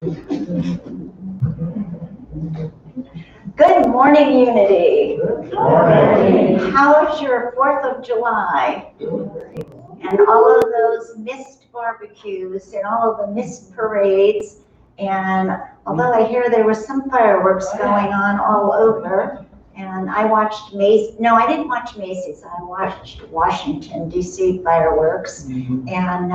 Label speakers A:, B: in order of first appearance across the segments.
A: Good morning, Unity.
B: Good morning.
A: How was your 4th of July? And all of those missed barbecues and all of the missed parades. And although I hear there was some fireworks going on all over, and I watched Macy's. No, I didn't watch Macy's. I watched Washington, D.C. fireworks. And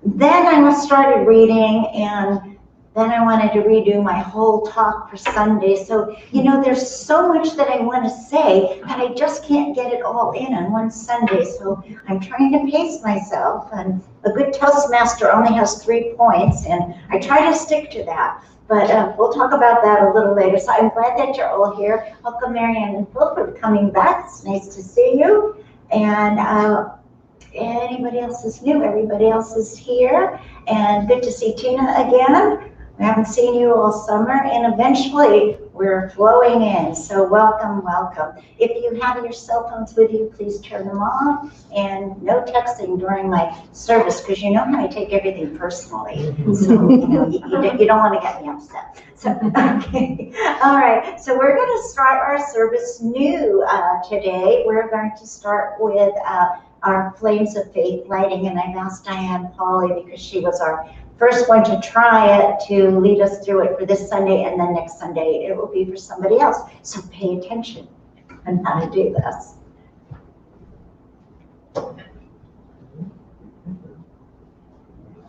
A: then I started reading, and then I wanted to redo my whole talk for Sunday. So, there's so much that I want to say that I just can't get it all in on one Sunday. So I'm trying to pace myself, and a good Toastmaster only has 3 points, and I try to stick to that. But we'll talk about that a little later. So I'm glad that you're all here. Welcome, Marianne and Phil, for coming back. It's nice to see you. And anybody else is new? Everybody else is here. And good to see Tina again. We haven't seen you all summer, and eventually we're flowing in. So welcome, welcome. If you have your cell phones with you, please turn them off, and no texting during my service, because you know how I take everything personally. So you don't want to get me upset. So okay, all right. So we're going to start our service new today. We're going to start with our Flames of Faith lighting, and I've asked Diane Pauley, because she was our first one to try it, to lead us through it for this Sunday, and then next Sunday it will be for somebody else. So pay attention on how to do this.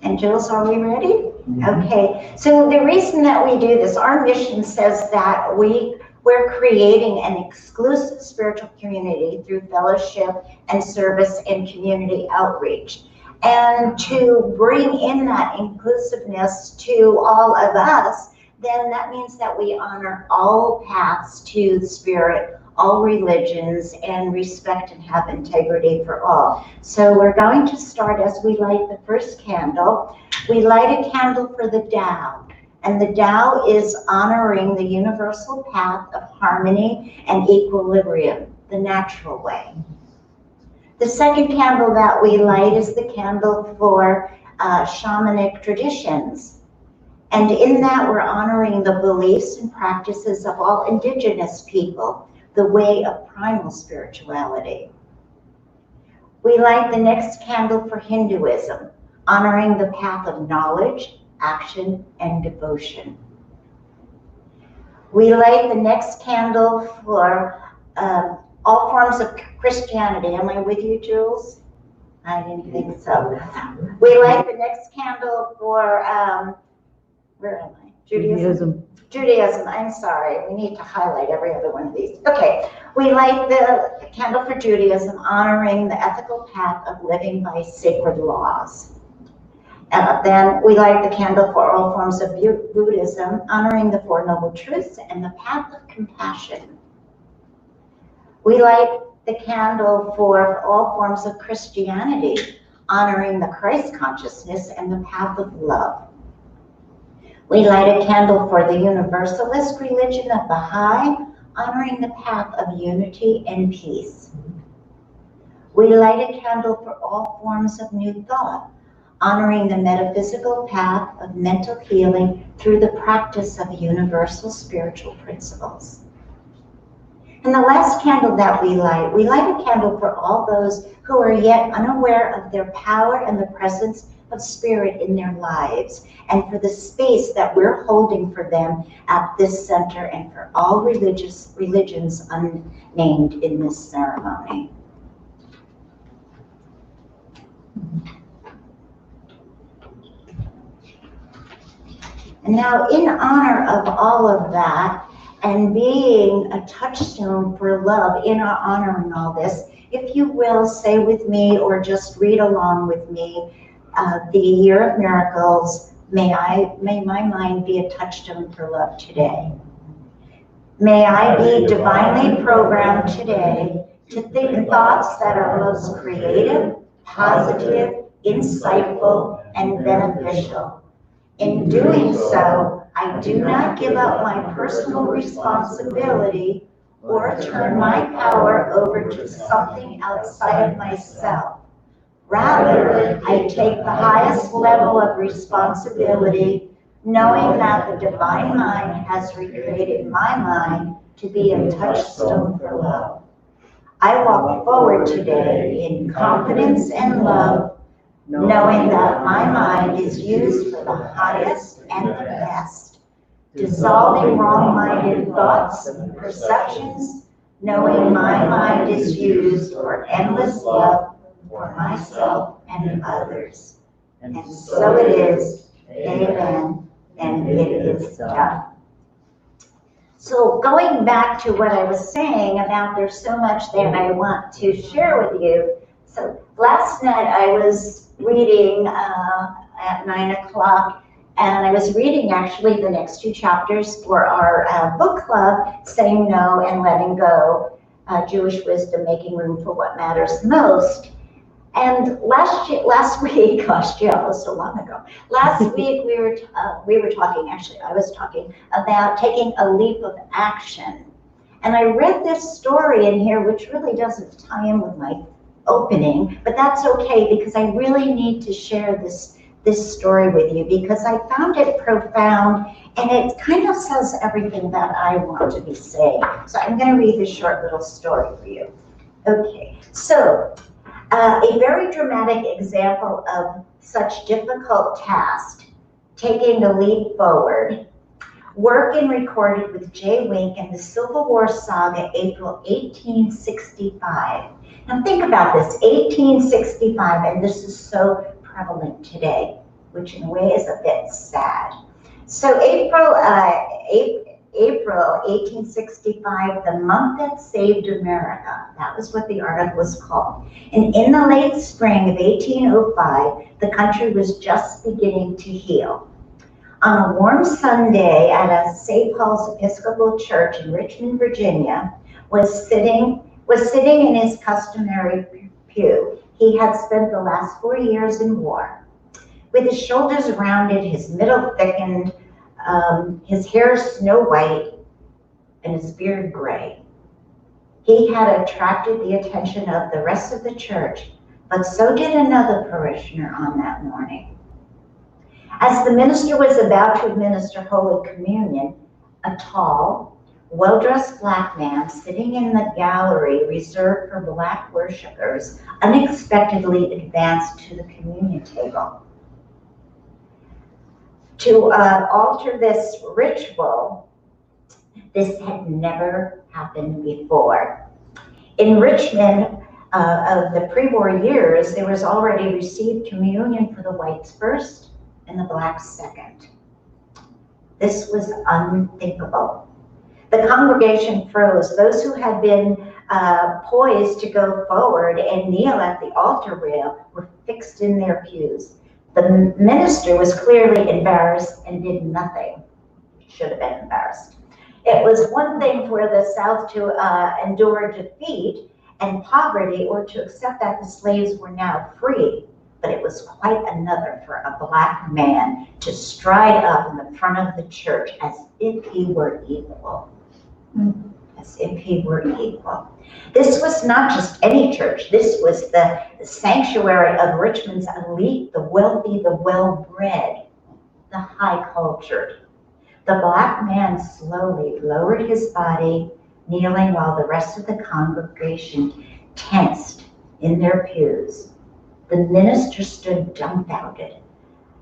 A: And Jules, are we ready? Okay, so the reason that we do this, our mission says that we're creating an exclusive spiritual community through fellowship and service and community outreach. And to bring in that inclusiveness to all of us, then that means that we honor all paths to the Spirit, all religions, and respect and have integrity for all. So we're going to start as we light the first candle. We light a candle for the Tao. And the Tao is honoring the universal path of harmony and equilibrium, the natural way. The second candle that we light is the candle for shamanic traditions. And in that, we're honoring the beliefs and practices of all indigenous people, the way of primal spirituality. We light the next candle for Hinduism, honoring the path of knowledge, action, and devotion. We light the next candle for all forms of Christianity. Am I with you, Jules? I didn't think so. We light the next candle for, where am I? Judaism. Judaism, I'm sorry. We need to highlight every other one of these. Okay, we light the candle for Judaism, honoring the ethical path of living by sacred laws. Then we light the candle for all forms of Buddhism, honoring the Four Noble Truths and the path of compassion. We light the candle for all forms of Christianity, honoring the Christ consciousness and the path of love. We light a candle for the Universalist religion of Baha'i, honoring the path of unity and peace. We light a candle for all forms of New Thought, honoring the metaphysical path of mental healing through the practice of universal spiritual principles. And the last candle that we light a candle for all those who are yet unaware of their power and the presence of Spirit in their lives, and for the space that we're holding for them at this center, and for all religions unnamed in this ceremony. And now, in honor of all of that, and being a touchstone for love in our honor and all this, if you will, say with me or just read along with me, the Year of Miracles, may my mind be a touchstone for love today. May I be divinely programmed today to think thoughts that are most creative, positive, insightful, and beneficial. In doing so, I do not give up my personal responsibility or turn my power over to something outside of myself. Rather, I take the highest level of responsibility knowing that the divine mind has recreated my mind to be a touchstone for love. I walk forward today in confidence and love, knowing that my mind is used for the highest and the best, dissolving wrong-minded thoughts and perceptions, knowing my mind is used for endless love for myself and others. And so it is. Amen. And it is done. So going back to what I was saying about there's so much that I want to share with you. So last night I was reading at 9 o'clock, and I was reading actually the next 2 chapters for our book club, Saying No and Letting Go, Jewish Wisdom, Making Room for What Matters Most. And last week, almost so long ago, last week we were talking, actually I was talking about taking a leap of action. And I read this story in here, which really doesn't tie in with my opening, but that's okay because I really need to share this story with you because I found it profound and it kind of says everything that I want to be saying. So I'm going to read this short little story for you. Okay, so a very dramatic example of such difficult task, taking a leap forward, work and recorded with J. Wink in the Civil War saga, April 1865. Now think about this, 1865, and this is so prevalent today, which in a way is a bit sad. So April 1865, the month that saved America. That was what the article was called. And in the late spring of 1805, the country was just beginning to heal. On a warm Sunday at a St. Paul's Episcopal Church in Richmond, Virginia, was sitting in his customary pew. He had spent the last 4 years in war. With his shoulders rounded, his middle thickened, his hair snow white, and his beard gray. He had attracted the attention of the rest of the church, but so did another parishioner on that morning. As the minister was about to administer Holy Communion, a tall, well-dressed black man sitting in the gallery reserved for black worshipers unexpectedly advanced to the communion table. To alter this ritual, this had never happened before. In Richmond of the pre-war years, there was already received communion for the whites first and the blacks second. This was unthinkable. The congregation froze. Those who had been poised to go forward and kneel at the altar rail were fixed in their pews. The minister was clearly embarrassed and did nothing. Should have been embarrassed. It was one thing for the South to endure defeat and poverty or to accept that the slaves were now free, but it was quite another for a black man to stride up in the front of the church as if he were equal. As if he were equal. This was not just any church. This was the sanctuary of Richmond's elite, the wealthy, the well-bred, the high-cultured. The black man slowly lowered his body, kneeling while the rest of the congregation tensed in their pews. The minister stood dumbfounded.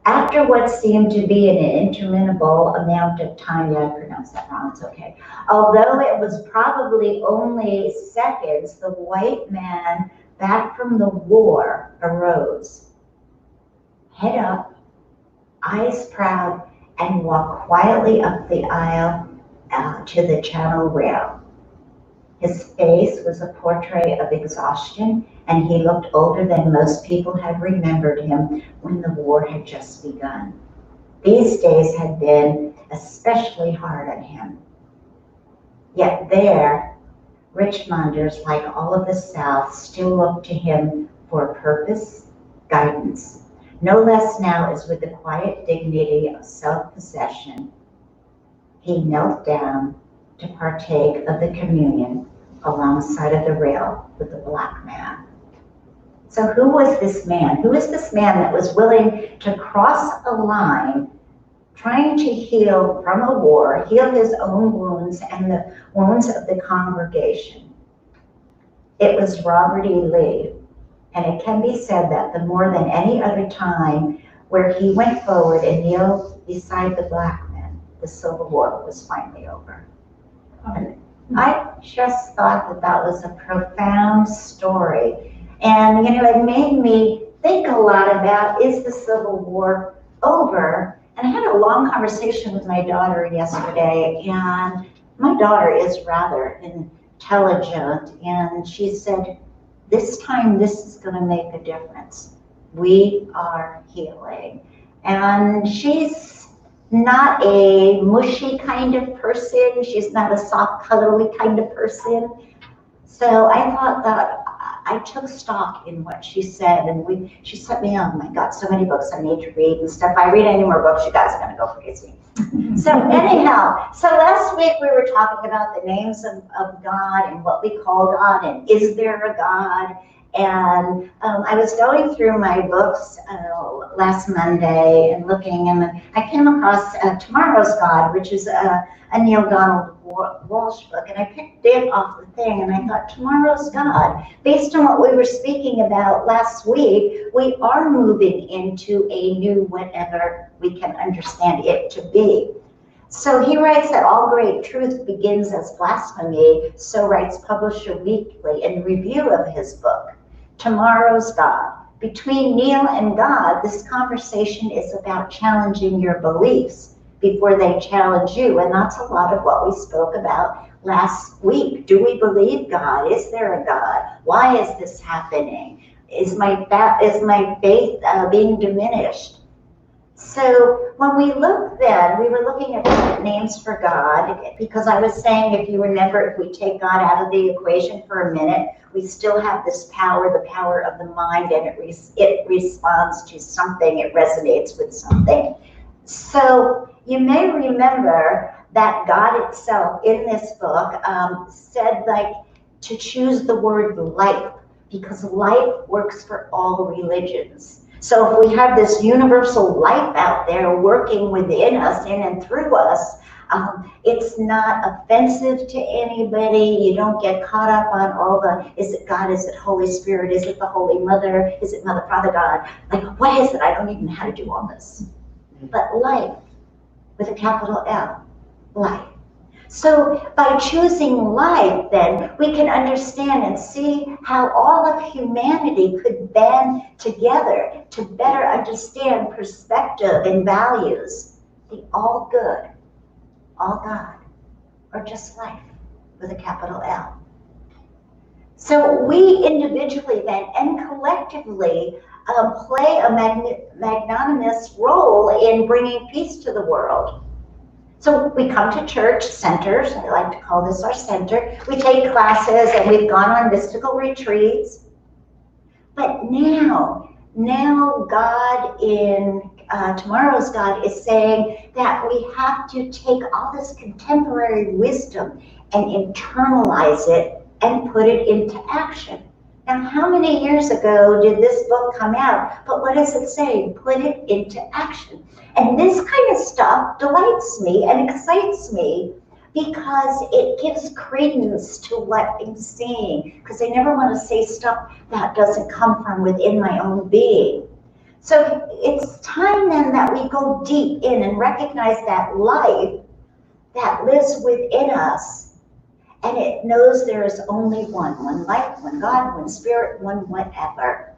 A: After what seemed to be an interminable amount of time, yeah, I pronounced that wrong, it's okay. Although it was probably only seconds, the white man back from the war arose. Head up, eyes proud, and walked quietly up the aisle to the channel rail. His face was a portrait of exhaustion, and he looked older than most people had remembered him when the war had just begun. These days had been especially hard on him. Yet there, Richmonders, like all of the South, still looked to him for purpose, guidance. No less now as with the quiet dignity of self-possession, he knelt down to partake of the communion alongside of the rail with the black man. So who was this man? Who is this man that was willing to cross a line trying to heal from a war, heal his own wounds and the wounds of the congregation. It was Robert E. Lee, and it can be said that the more than any other time where he went forward and kneeled beside the black men, the Civil War was finally over. And I just thought that that was a profound story. And, it made me think a lot about, is the Civil War over? And I had a long conversation with my daughter yesterday, and my daughter is rather intelligent, and she said, this time this is going to make a difference. We are healing. And she's not a mushy kind of person. She's not a soft, cuddly kind of person. So I thought that I took stock in what she said, and she sent me, oh my God, so many books I need to read and stuff. If I read any more books, you guys are going to go crazy. So anyhow, so last week we were talking about the names of God and what we call God, and is there a God? And I was going through my books last Monday and looking, and I came across Tomorrow's God, which is a Neale Donald Walsch book, and I picked it off the thing, and I thought, Tomorrow's God. Based on what we were speaking about last week, we are moving into a new whatever we can understand it to be. So he writes that all great truth begins as blasphemy, so writes Publisher Weekly in review of his book, Tomorrow's God. Between Neale and God, this conversation is about challenging your beliefs before they challenge you, and that's a lot of what we spoke about last week. Do we believe God? Is there a God? Why is this happening? Is my faith being diminished? So when we look then, we were looking at different names for God, because I was saying, if you remember, if we take God out of the equation for a minute, we still have this power, the power of the mind, and it responds to something, it resonates with something. So you may remember that God itself in this book said to choose the word life, because life works for all religions. So if we have this universal life out there working within us, in and through us, it's not offensive to anybody. You don't get caught up on all the, is it God, is it Holy Spirit, is it the Holy Mother, is it Mother, Father, God? Like, what is it? I don't even know how to do all this. But life, with a capital L, life. So by choosing life, then, we can understand and see how all of humanity could band together to better understand perspective and values. The all good, all God, or just life with a capital L. So we individually then and collectively play a magnanimous role in bringing peace to the world. So we come to church centers, I like to call this our center. We take classes and we've gone on mystical retreats. But now God in Tomorrow's God is saying that we have to take all this contemporary wisdom and internalize it and put it into action. Now, how many years ago did this book come out? But what does it say? Put it into action. And this kind of stuff delights me and excites me because it gives credence to what I'm saying, because I never want to say stuff that doesn't come from within my own being. So it's time then that we go deep in and recognize that life that lives within us, and it knows there is only one life, one God, one spirit, one whatever.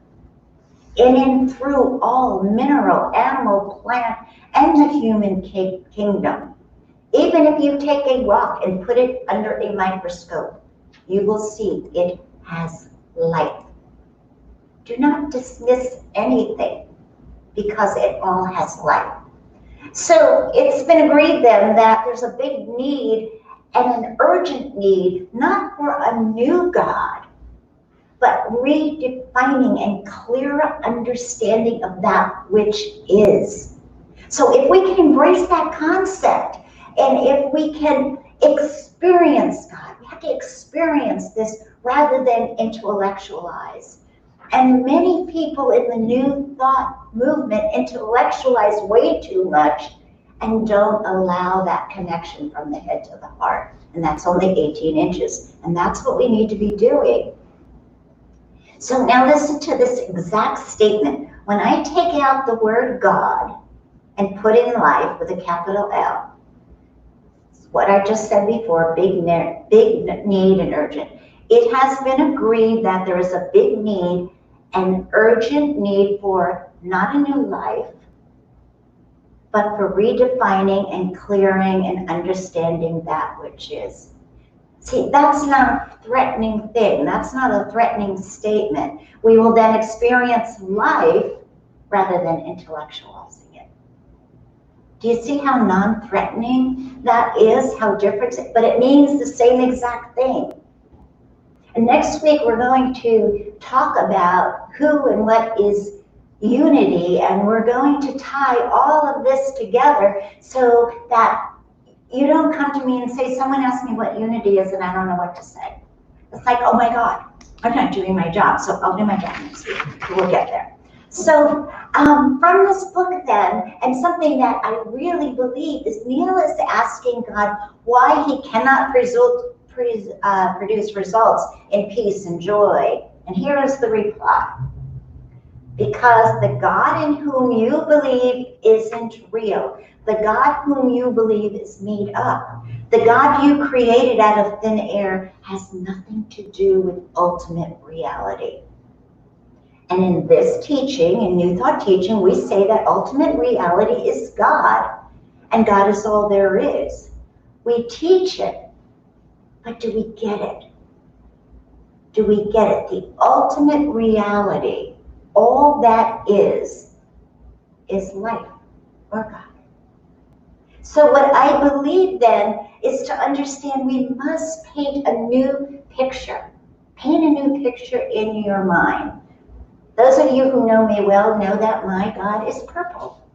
A: In and through all mineral, animal, plant, and the human kingdom. Even if you take a rock and put it under a microscope, you will see it has life. Do not dismiss anything, because it all has life. So it's been agreed then that there's a big need and an urgent need, not for a new God, but redefining and clearer understanding of that which is. So if we can embrace that concept, and if we can experience God, we have to experience this rather than intellectualize. And many people in the New Thought movement intellectualize way too much and don't allow that connection from the head to the heart. And that's only 18 inches. And that's what we need to be doing. So now listen to this exact statement. When I take out the word God and put in life with a capital L, what I just said before, big need and urgent. It has been agreed that there is a big need, an urgent need for not a new life, but for redefining and clearing and understanding that which is. See, that's not a threatening thing. That's not a threatening statement. We will then experience life rather than intellectualizing it. Do you see how non-threatening that is? How different? But it means the same exact thing. And next week we're going to talk about who and what is unity, and we're going to tie all of this together so that you don't come to me and say, someone asked me what unity is and I don't know what to say. It's like, oh my God, I'm not doing my job, so I'll do my job next week. We'll get there. So from this book then, and something that I really believe is Neale is asking God why he cannot produce results in peace and joy. And here is the reply. Because the God in whom you believe isn't real. The God whom you believe is made up. The God you created out of thin air has nothing to do with ultimate reality. And in this teaching, in New Thought teaching, we say that ultimate reality is God, and God is all there is. We teach it, but do we get it? Do we get it? The ultimate reality, all that is life or God. So what I believe then is to understand we must paint a new picture. Paint a new picture in your mind. Those of you who know me well know that my God is purple.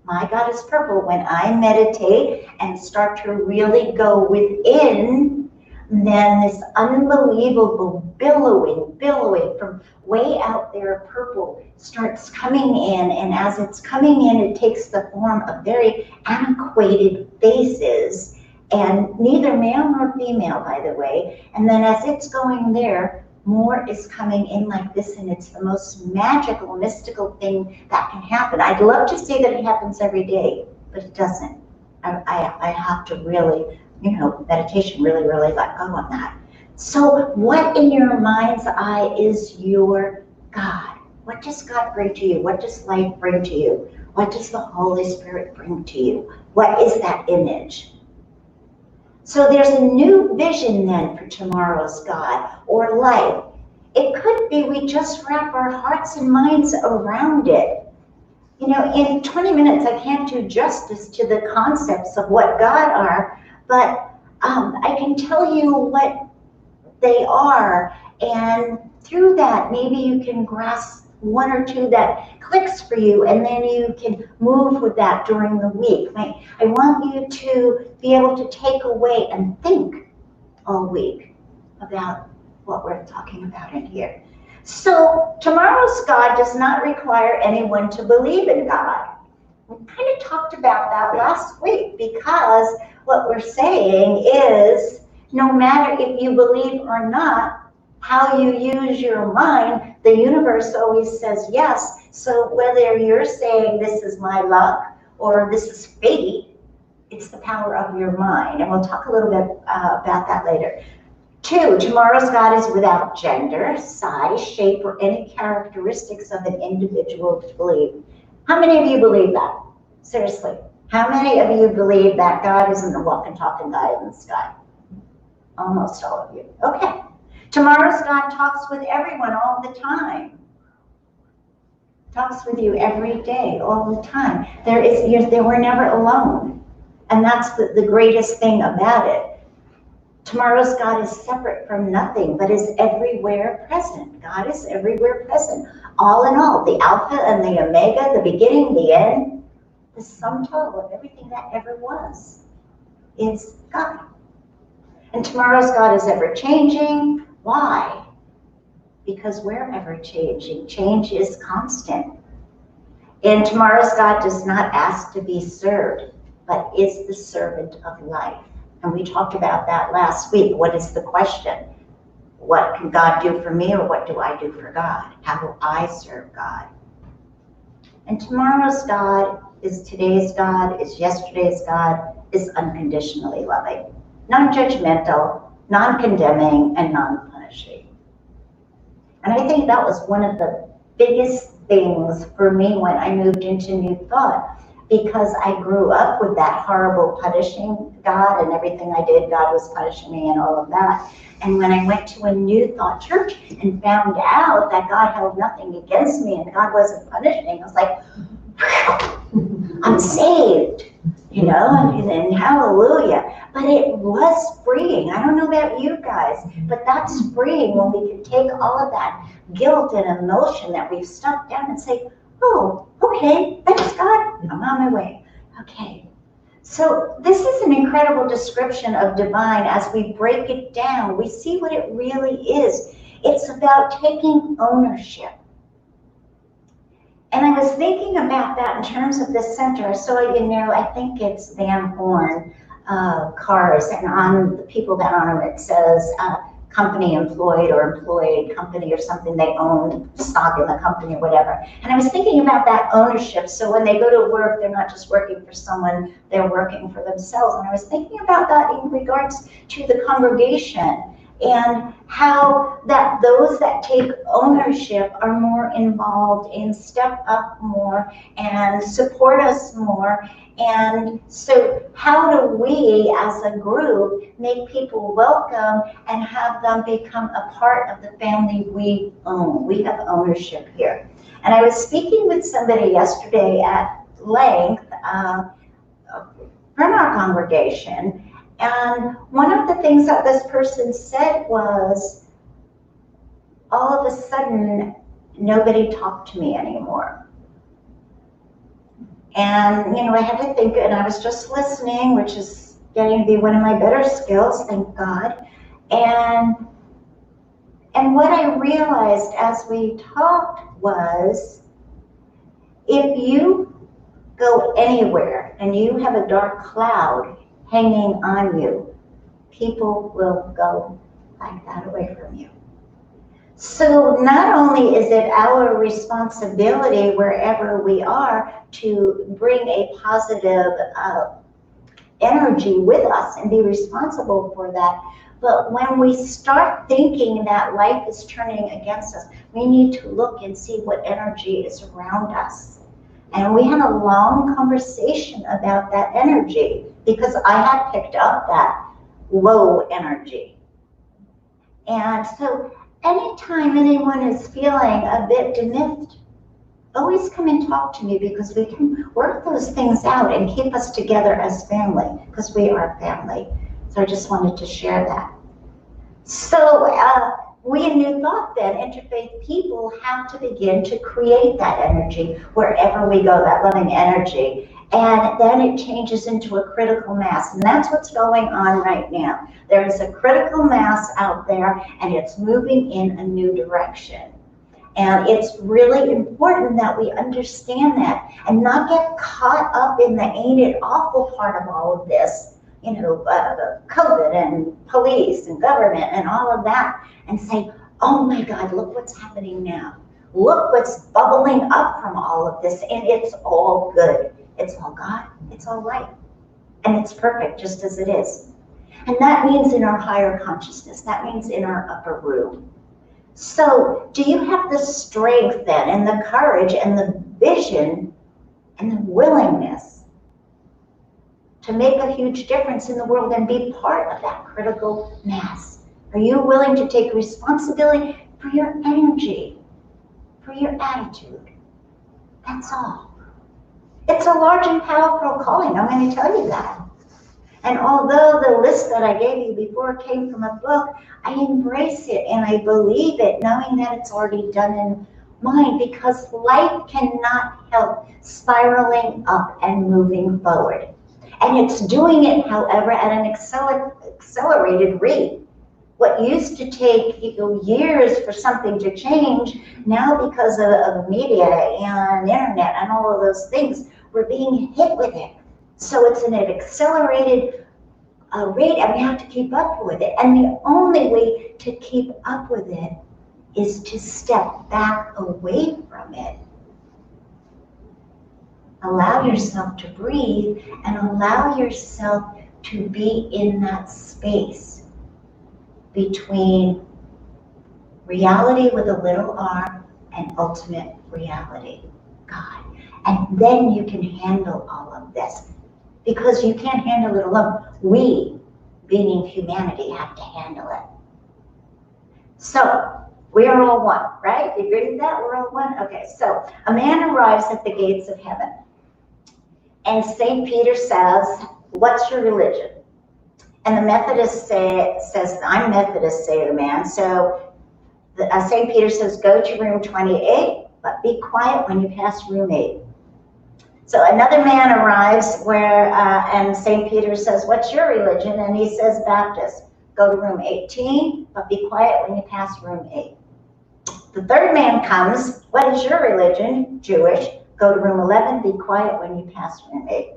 A: My God is purple. When I meditate and start to really go within, then this unbelievable billowing from way out there, purple, starts coming in. And as it's coming in, it takes the form of very antiquated faces, and neither male nor female, by the way. And then as it's going there, more is coming in like this, and it's the most magical, mystical thing that can happen. I'd love to say that it happens every day, but it doesn't. I have to really, meditation really let go on that. So what in your mind's eye is your God? What does God bring to you? What does life bring to you? What does the Holy Spirit bring to you? What is that image? So there's a new vision then for tomorrow's God or life. It could be we just wrap our hearts and minds around it. In 20 minutes, I can't do justice to the concepts of what God are, but I can tell you what they are. And through that, maybe you can grasp one or two that clicks for you, and then you can move with that during the week. I want you to be able to take away and think all week about what we're talking about in here. So tomorrow's God does not require anyone to believe in God. We kind of talked about that last week, because what we're saying is no matter if you believe or not, how you use your mind, the universe always says yes. So whether you're saying this is my luck or this is fate, it's the power of your mind. And we'll talk a little bit about that later. 2, tomorrow's God is without gender, size, shape, or any characteristics of an individual to believe. How many of you believe that? Seriously. How many of you believe that God isn't the walking, talking guy in the sky? Almost all of you. Okay. Tomorrow's God talks with everyone all the time. Talks with you every day, all the time. We're never alone. And that's the greatest thing about it. Tomorrow's God is separate from nothing, but is everywhere present. God is everywhere present. All in all, the Alpha and the Omega, the beginning, the end, the sum total of everything that ever was is God. And tomorrow's God is ever changing. Why? Because we're ever changing. Change is constant. And tomorrow's God does not ask to be served. but is the servant of life. And we talked about that last week. What is the question? What can God do for me, or what do I do for God? How do I serve God? And tomorrow's God is today's God, is yesterday's God, is unconditionally loving, non-judgmental, non-condemning, and non-punishing. And I think that was one of the biggest things for me when I moved into New Thought, because I grew up with that horrible punishing God, and everything I did, God was punishing me and all of that. And when I went to a New Thought church and found out that God held nothing against me and God wasn't punishing, I was like, I'm saved, you know, and hallelujah. But it was freeing. I don't know about you guys, but that's freeing when we can take all of that guilt and emotion that we've stuck down and say, oh, okay, thanks God, I'm on my way. Okay. So this is an incredible description of divine. As we break it down, we see what it really is. It's about taking ownership. And I was thinking about that in terms of the center. So, you know, I think it's Van Horn cars, and on the people that on them it says company employed or employed company or something. They own stock in the company or whatever. And I was thinking about that ownership. So when they go to work, they're not just working for someone, they're working for themselves. And I was thinking about that in regards to the congregation, and how that those that take ownership are more involved and step up more and support us more. And so how do we as a group make people welcome and have them become a part of the family we own? We have ownership here. And I was speaking with somebody yesterday at length from our congregation, and one of the things that this person said was, all of a sudden, nobody talked to me anymore. And, you know, I had to think, and I was just listening, which is getting to be one of my better skills, thank God. And what I realized as we talked was, if you go anywhere and you have a dark cloud hanging on you, people will go like that away from you. So not only is it our responsibility wherever we are to bring a positive energy with us and be responsible for that, but when we start thinking that life is turning against us, we need to look and see what energy is around us. And we had a long conversation about that energy, because I had picked up that low energy. And so anytime anyone is feeling a bit diminished, always come and talk to me, because we can work those things out and keep us together as family, because we are family. So I just wanted to share that. So we in New Thought then, interfaith people, have to begin to create that energy wherever we go, that loving energy. And then it changes into a critical mass. And that's what's going on right now. There is a critical mass out there, and it's moving in a new direction. And it's really important that we understand that and not get caught up in the ain't it awful part of all of this, you know, COVID and police and government and all of that, and say, oh my God, look what's happening now. Look what's bubbling up from all of this, and it's all good. It's all God, it's all light, and it's perfect just as it is. And that means in our higher consciousness, that means in our upper room. So do you have the strength then, and the courage, and the vision, and the willingness to make a huge difference in the world and be part of that critical mass? Are you willing to take responsibility for your energy, for your attitude? That's all. It's a large and powerful calling, I'm going to tell you that. And although the list that I gave you before came from a book, I embrace it and I believe it, knowing that it's already done in mine, because life cannot help spiraling up and moving forward. And it's doing it, however, at an accelerated rate. What used to take years for something to change, now because of media and internet and all of those things, we're being hit with it So it's an accelerated rate, and we have to keep up with it. And the only way to keep up with it is to step back away from it. Allow yourself to breathe and allow yourself to be in that space between reality with a little r and ultimate reality, God. And then you can handle all of this, because you can't handle it alone. We, being humanity, have to handle it. So, we are all one, right? You agree with that? We're all one? Okay, so a man arrives at the gates of heaven, and St. Peter says, "What's your religion?" And the Methodist says, "I'm Methodist," say the man. So St. Peter says, "Go to room 28, but be quiet when you pass room 8. So another man arrives and St. Peter says, "What's your religion?" And he says, "Baptist." "Go to room 18, but be quiet when you pass room 8. The third man comes, "What is your religion?" "Jewish." "Go to room 11, be quiet when you pass room 8.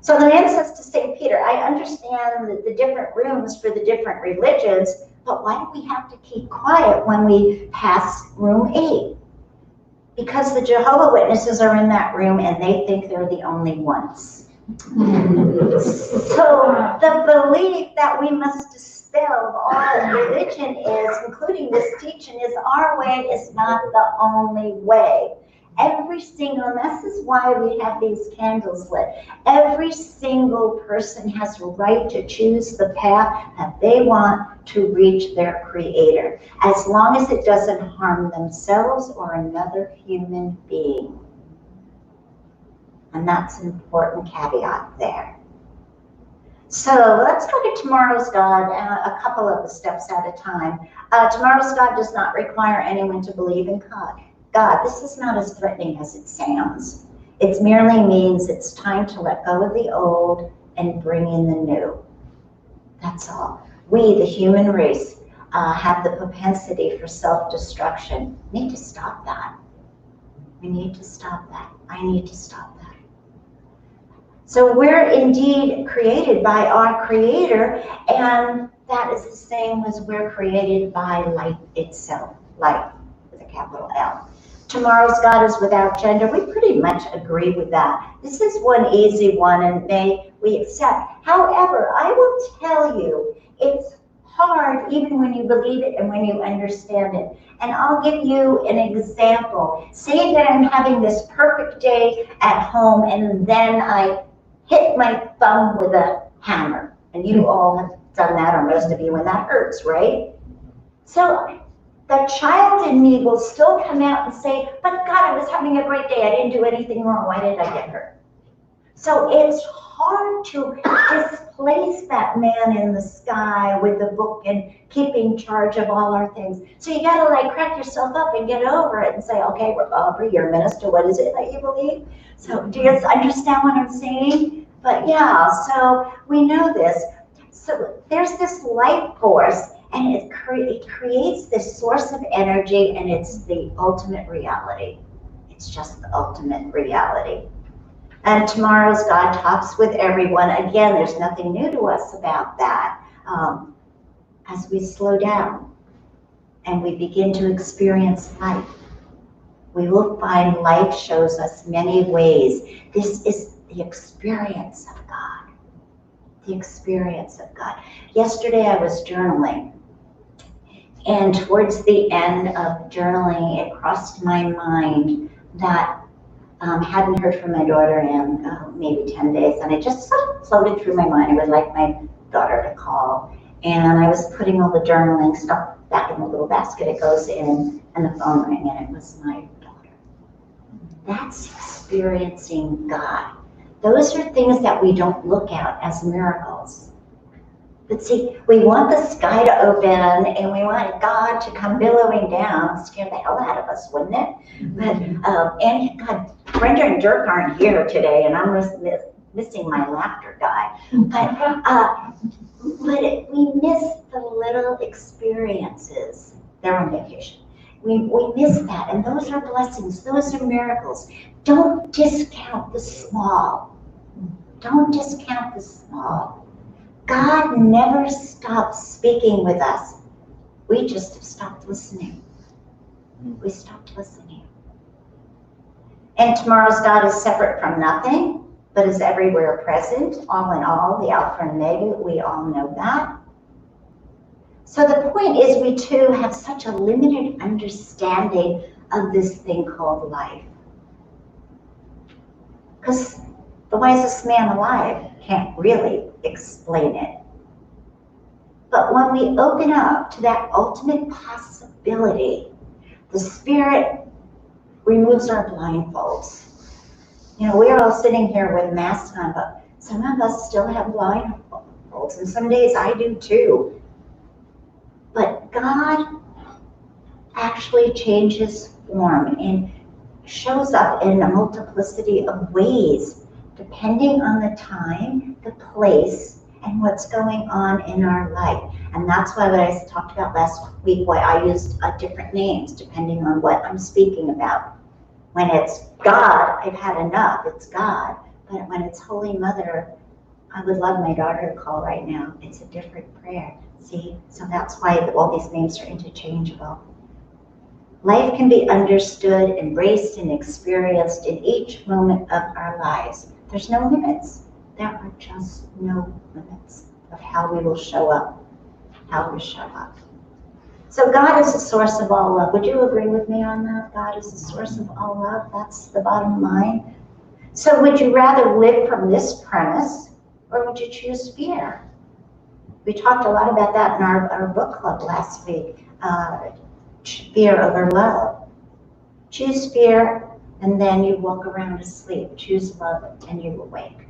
A: So the man says to St. Peter, "I understand the different rooms for the different religions, but why do we have to keep quiet when we pass room 8? Because the Jehovah's Witnesses are in that room and they think they're the only ones." So the belief that we must dispel of all religion is, including this teaching, is our way is not the only way. Every single, and this is why we have these candles lit, every single person has a right to choose the path that they want to reach their Creator, as long as it doesn't harm themselves or another human being. And that's an important caveat there. So let's look at tomorrow's God, a couple of the steps at a time. Tomorrow's God does not require anyone to believe in God. This is not as threatening as it sounds. It merely means it's time to let go of the old and bring in the new. That's all. We, the human race, have the propensity for self-destruction. We need to stop that. We need to stop that. I need to stop that. So we're indeed created by our Creator, and that is the same as we're created by life itself, life with a capital L. Tomorrow's God is without gender. We pretty much agree with that. This is one easy one, and may we accept. However, I will tell you, it's hard even when you believe it and when you understand it. And I'll give you an example. Say that I'm having this perfect day at home, and then I hit my thumb with a hammer. And you all have done that, or most of you, and that hurts, right? So the child in me will still come out and say, "But God, I was having a great day. I didn't do anything wrong. Why did I get hurt?" So it's hard to displace that man in the sky with the book and keeping charge of all our things. So you gotta like crack yourself up and get over it and say, "Okay, Aubrey, you're a minister. What is it that you believe?" So do you understand what I'm saying? But yeah, so we know this. So there's this life force, and it creates this source of energy, and it's the ultimate reality. It's just the ultimate reality. And tomorrow's God talks with everyone. Again, there's nothing new to us about that. As we slow down and we begin to experience life, we will find life shows us many ways. This is the experience of God. The experience of God. Yesterday I was journaling, and towards the end of journaling, it crossed my mind that hadn't heard from my daughter in maybe 10 days, and it just sort of floated through my mind. I would like my daughter to call, and I was putting all the journaling stuff back in the little basket it goes in, and the phone rang, and it was my daughter. That's experiencing God. Those are things that we don't look at as miracles. But see, we want the sky to open, and we want God to come billowing down. Scare the hell out of us, wouldn't it? But and God, Brenda and Dirk aren't here today, and I'm missing my laughter guy. But we miss the little experiences. They're on vacation. We miss that, and those are blessings. Those are miracles. Don't discount the small. Don't discount the small. God never stops speaking with us. We just have stopped listening. We stopped listening. And tomorrow's God is separate from nothing, but is everywhere present, all in all, the Alpha and Omega. We all know that. So the point is, we too have such a limited understanding of this thing called life. Because the wisest man alive can't really explain it. But when we open up to that ultimate possibility, the Spirit removes our blindfolds. You know, we're all sitting here with masks on, but some of us still have blindfolds, and some days I do too. But God actually changes form and shows up in a multiplicity of ways, depending on the time, the place, and what's going on in our life. And that's why what I talked about last week, why I used different names, depending on what I'm speaking about. When it's God, I've had enough, it's God. But when it's Holy Mother, I would love my daughter to call right now. It's a different prayer. See? So that's why all these names are interchangeable. Life can be understood, embraced, and experienced in each moment of our lives. There's no limits. There are just no limits of how we will show up, how we show up. So God is the source of all love. Would you agree with me on that? God is the source of all love. That's the bottom line. So would you rather live from this premise, or would you choose fear? We talked a lot about that in our book club last week. Fear over love. Choose fear, and then you walk around asleep. Choose love, and you awake.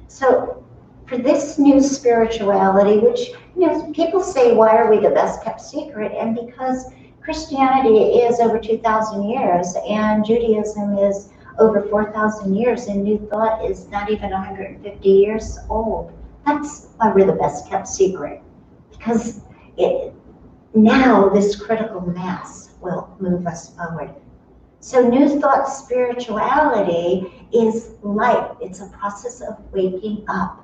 A: So for this new spirituality, which, you know, people say, why are we the best kept secret? And because Christianity is over 2,000 years, and Judaism is over 4,000 years, and New Thought is not even 150 years old. That's why we're the best kept secret. Because now this critical mass will move us forward. So New Thought spirituality is life. It's a process of waking up.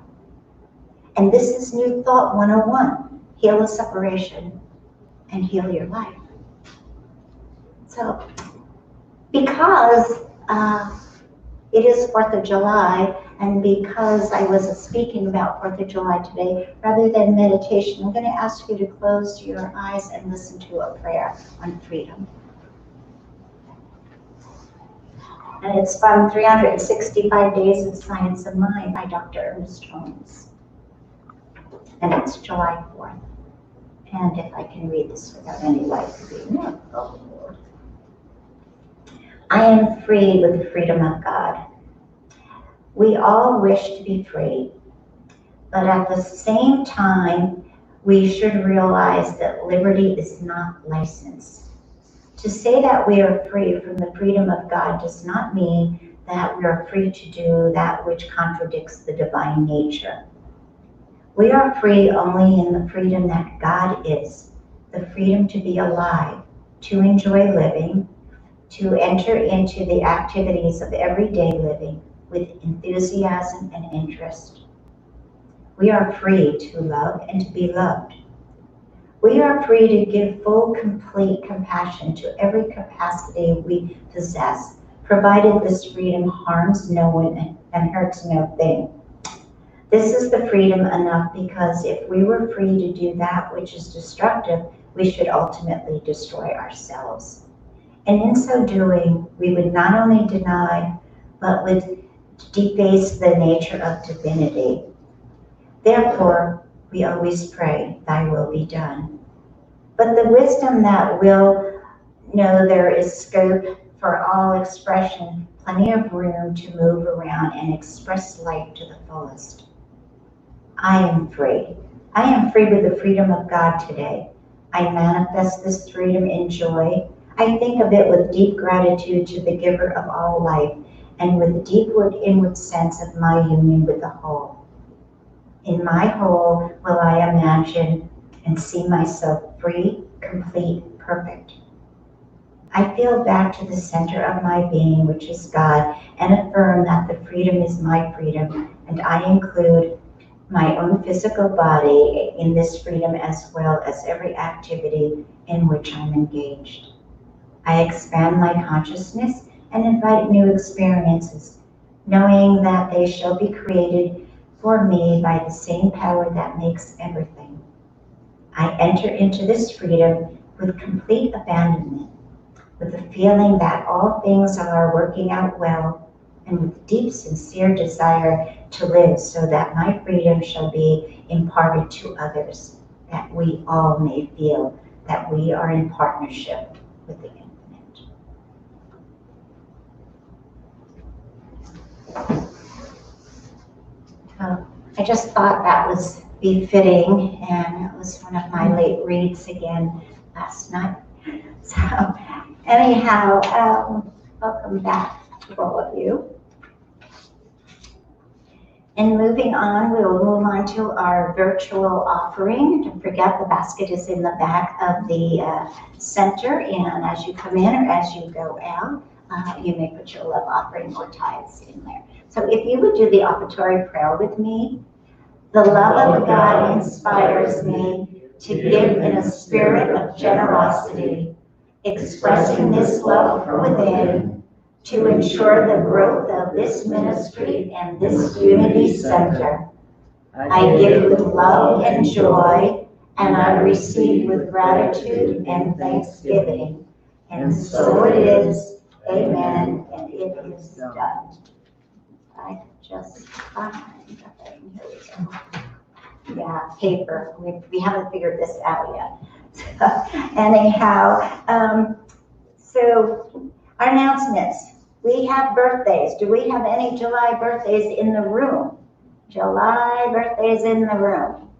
A: And this is New Thought 101. Heal the separation and heal your life. So because it is 4th of July, and because I was speaking about 4th of July today, rather than meditation, I'm going to ask you to close your eyes and listen to a prayer on freedom. And it's from 365 Days of Science of Mind by Dr. Ernest Holmes. And it's July 4th. And if I can read this without any light reading it. Oh, Lord. I am free with the freedom of God. We all wish to be free, but at the same time, we should realize that liberty is not license. To say that we are free from the freedom of God does not mean that we are free to do that which contradicts the divine nature. We are free only in the freedom that God is, the freedom to be alive, to enjoy living, to enter into the activities of everyday living with enthusiasm and interest. We are free to love and to be loved. We are free to give full, complete compassion to every capacity we possess, provided this freedom harms no one and hurts no thing. This is the freedom enough because if we were free to do that which is destructive, we should ultimately destroy ourselves. And in so doing, we would not only deny, but would deface the nature of divinity. Therefore, we always pray, thy will be done. But the wisdom that will know there is scope for all expression, plenty of room to move around and express life to the fullest. I am free. I am free with the freedom of God today. I manifest this freedom in joy. I think of it with deep gratitude to the giver of all life, and with a deep inward sense of my union with the whole. In my whole will I imagine and see myself free, complete, perfect. I feel back to the center of my being, which is God, and affirm that the freedom is my freedom, and I include my own physical body in this freedom as well as every activity in which I'm engaged. I expand my consciousness and invite new experiences, knowing that they shall be created for me by the same power that makes everything. I enter into this freedom with complete abandonment, with the feeling that all things are working out well, and with deep, sincere desire to live so that my freedom shall be imparted to others, that we all may feel that we are in partnership with the infinite. I just thought that was befitting, and it was one of my late reads again last night. So anyhow, welcome back to all of you. And moving on, we will move on to our virtual offering. Don't forget, the basket is in the back of the center, and as you come in or as you go out, you may put your love offering or tithes in there. So if you would do the operatory prayer with me. The love of God inspires me to give in a spirit of generosity, expressing this love from within to ensure the growth of this ministry and this unity center. I give with love and joy, and I receive with gratitude and thanksgiving. And so it is. Amen. And it is done. I just find the thing. Here we go. Yeah, paper. We haven't figured this out yet. So, anyhow, so our announcements. We have birthdays. Do we have any July birthdays in the room? July birthdays in the room.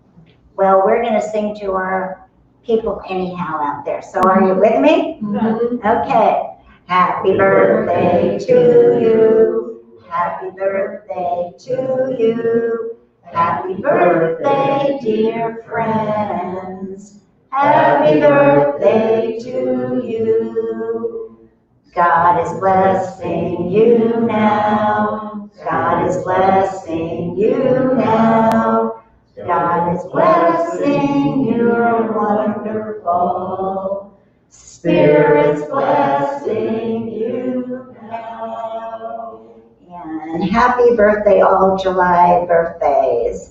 A: Well, we're going to sing to our people anyhow out there. So are you with me? Mm-hmm. Okay. Happy birthday to you. Happy birthday to you. Happy birthday, dear friends. Happy birthday to you. God is blessing you now. God is blessing you now. God is blessing your wonderful Spirit's blessing you now. And happy birthday, all July birthdays.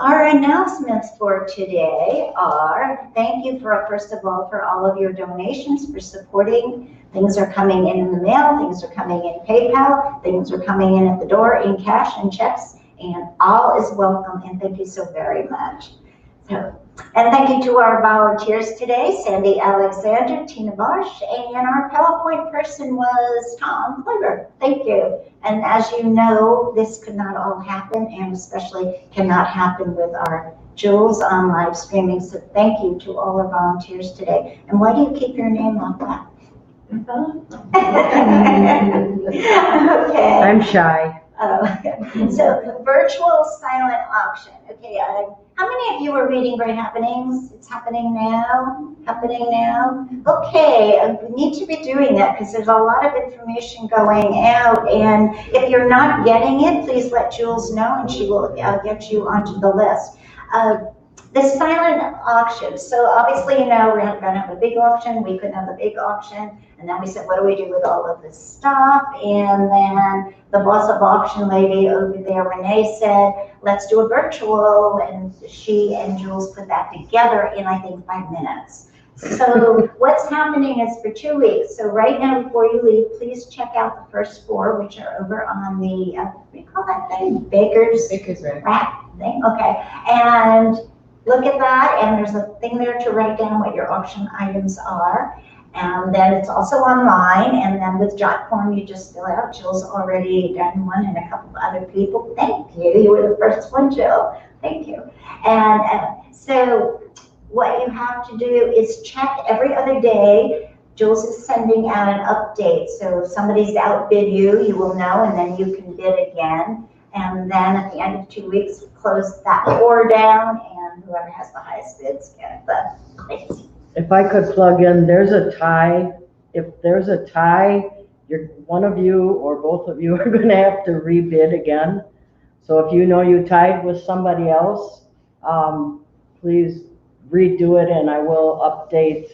A: Our announcements for today are, thank you first of all for all of your donations, for supporting. Things are coming in the mail, things are coming in PayPal, things are coming in at the door in cash and checks, and all is welcome, and thank you so very much. So, and thank you to our volunteers today, Sandy Alexander, Tina Bosch, and our PowerPoint person was Tom Clever. Thank you. And as you know, this could not all happen, and especially cannot happen with our Jules on live streaming. So thank you to all our volunteers today. And why do you keep your name like that? Okay.
C: I'm shy.
A: So virtual silent auction. Okay, how many of you are reading Great Happenings? It's happening now. Happening now. Okay, we need to be doing that because there's a lot of information going out. And if you're not getting it, please let Jules know, and she will get you onto the list. The silent auction. So obviously, you know, we're going to have a big auction. We couldn't have a big auction. And then we said, what do we do with all of this stuff? And then the boss of auction lady over there, Renee, said, let's do a virtual. And she and Jules put that together in, I think, 5 minutes. So what's happening is for 2 weeks. So right now, before you leave, please check out the first 4, which are over on the, what do you call that thing? Baker's rack thing. Okay. And look at that, and there's a thing there to write down what your auction items are. And then it's also online, and then with Jotform, you just fill out. Jill's already done one, and a couple of other people. Thank you. You were the first one, Jill. Thank you. And so what you have to do is check every other day. Jules is sending out an update. So if somebody's outbid you, you will know, and then you can bid again. And then at the end of 2 weeks, close that door down, and whoever has the highest bids get the place.
C: If I could plug in, there's a tie. If there's a tie, one of you or both of you are gonna have to rebid again. So if you know you tied with somebody else, please redo it and I will update.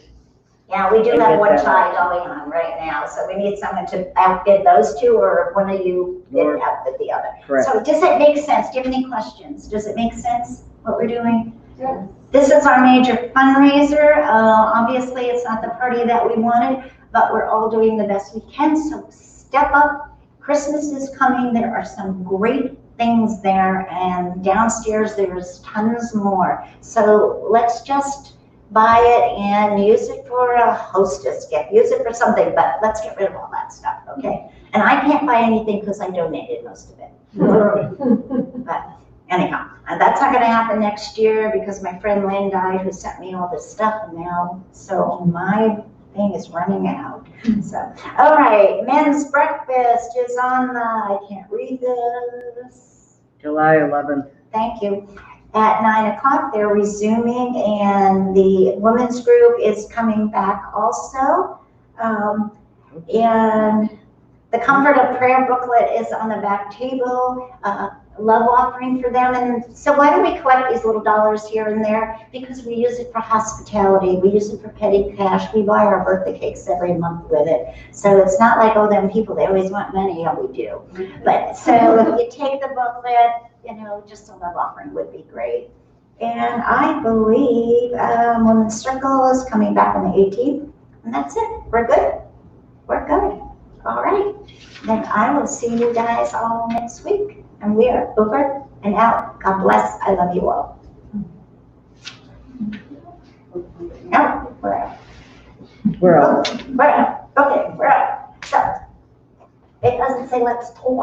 A: Yeah, we do
C: And
A: have
C: get
A: one
C: that
A: tie
C: out.
A: going on right now, so we need someone to outbid those two, or one of you bid outbid the other.
C: Correct.
A: So does it make sense? Do you have any questions? Does it make sense what we're doing?
B: Yeah.
A: This is our major fundraiser. Obviously, it's not the party that we wanted, but we're all doing the best we can, so step up. Christmas is coming. There are some great things there, and downstairs there's tons more. So let's just buy it and use it for a hostess gift. Use it for something, but let's get rid of all that stuff, okay? And I can't buy anything because I donated most of it. But anyhow, that's not gonna happen next year because my friend Lynn died, who sent me all this stuff now, so my thing is running out. So, all right, men's breakfast is on the, I can't read this.
C: July 11th.
A: Thank you. At 9 o'clock, they're resuming, and the women's group is coming back also. And the Comfort of Prayer booklet is on the back table. Love offering for them. And so why do we collect these little dollars here and there? Because we use it for hospitality. We use it for petty cash. We buy our birthday cakes every month with it. So it's not like, oh, them people, they always want money. Yeah, we do. But so if you take the booklet, you know, just a love offering would be great. And I believe Women's Circle is coming back on the 18th. And that's it. We're good. We're good. All right. Then I will see you guys all next week. And we are over and out. God bless. I love you all. No, we're out.
C: We're out.
A: We're out. Okay, we're out. So it doesn't say let's talk.